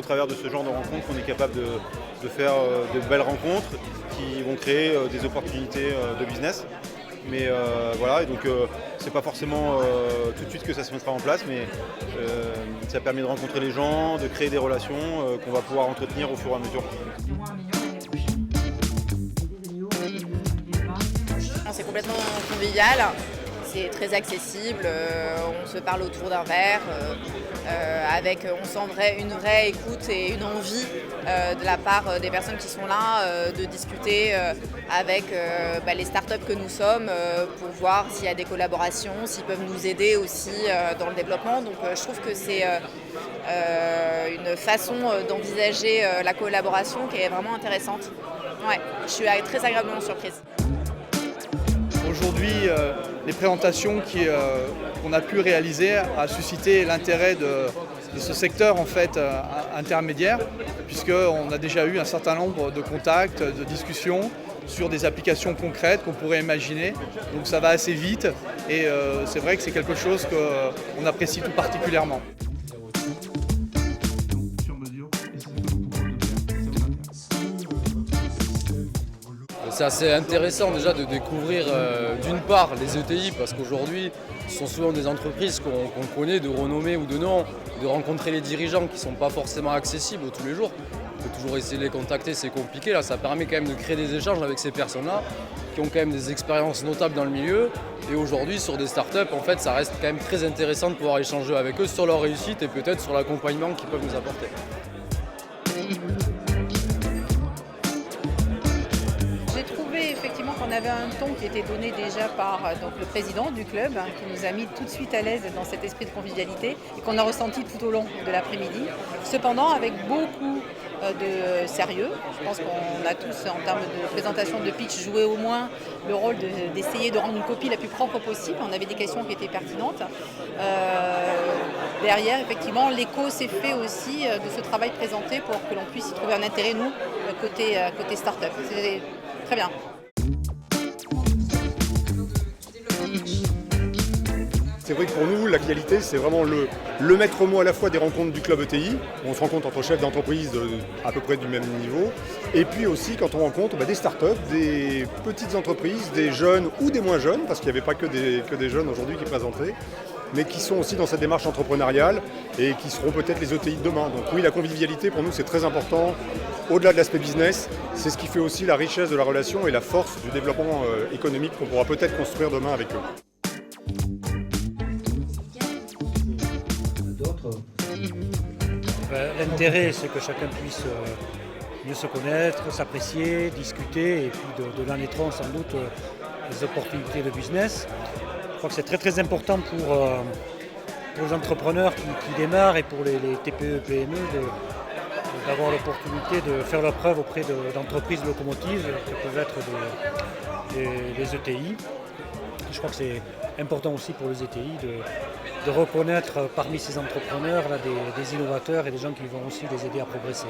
travers de ce genre de rencontres qu'on est capable de faire de belles rencontres qui vont créer des opportunités de business. Mais voilà, et donc c'est pas forcément tout de suite que ça se mettra en place, mais ça permet de rencontrer les gens, de créer des relations qu'on va pouvoir entretenir au fur et à mesure. C'est complètement convivial, c'est très accessible, on se parle autour d'un verre, on sent une vraie écoute et une envie de la part des personnes qui sont là de discuter avec les startups que nous sommes pour voir s'il y a des collaborations, s'ils peuvent nous aider aussi dans le développement. Donc je trouve que c'est une façon d'envisager la collaboration qui est vraiment intéressante. Ouais, je suis très agréablement surprise. Aujourd'hui, les présentations qu'on a pu réaliser a suscité l'intérêt de ce secteur en fait, intermédiaire, puisqu'on a déjà eu un certain nombre de contacts, de discussions sur des applications concrètes qu'on pourrait imaginer. Donc ça va assez vite et c'est vrai que c'est quelque chose qu'on apprécie tout particulièrement. C'est assez intéressant déjà de découvrir d'une part les ETI parce qu'aujourd'hui ce sont souvent des entreprises qu'on connaît de renommée ou de nom, de rencontrer les dirigeants qui ne sont pas forcément accessibles tous les jours. On peut toujours essayer de les contacter, c'est compliqué. Là, ça permet quand même de créer des échanges avec ces personnes-là qui ont quand même des expériences notables dans le milieu. Et aujourd'hui sur des startups, en fait, ça reste quand même très intéressant de pouvoir échanger avec eux sur leur réussite et peut-être sur l'accompagnement qu'ils peuvent nous apporter. Effectivement qu'on avait un ton qui était donné déjà par le président du club qui nous a mis tout de suite à l'aise dans cet esprit de convivialité et qu'on a ressenti tout au long de l'après-midi. Cependant avec beaucoup de sérieux. Je pense qu'on a tous en termes de présentation de pitch joué au moins le rôle d'essayer de rendre une copie la plus propre possible. On avait des questions qui étaient pertinentes. Derrière, effectivement, l'écho s'est fait aussi de ce travail présenté pour que l'on puisse y trouver un intérêt, nous, côté start-up. C'est très bien. C'est vrai que pour nous, la qualité, c'est vraiment le maître mot à la fois des rencontres du club ETI. On se rencontre entre chefs d'entreprise à peu près du même niveau. Et puis aussi quand on rencontre des startups, des petites entreprises, des jeunes ou des moins jeunes, parce qu'il n'y avait pas que des jeunes aujourd'hui qui présentaient, mais qui sont aussi dans cette démarche entrepreneuriale et qui seront peut-être les ETI de demain. Donc oui, la convivialité pour nous c'est très important. Au-delà de l'aspect business, c'est ce qui fait aussi la richesse de la relation et la force du développement économique qu'on pourra peut-être construire demain avec eux. L'intérêt, c'est que chacun puisse mieux se connaître, s'apprécier, discuter et puis de là naîtront sans doute des opportunités de business. Je crois que c'est très très important pour les entrepreneurs qui démarrent et pour les TPE, PME d'avoir l'opportunité de faire leur preuve auprès d'entreprises locomotives qui peuvent être des ETI. Je crois que c'est important aussi pour les ETI de reconnaître parmi ces entrepreneurs là, des innovateurs et des gens qui vont aussi les aider à progresser.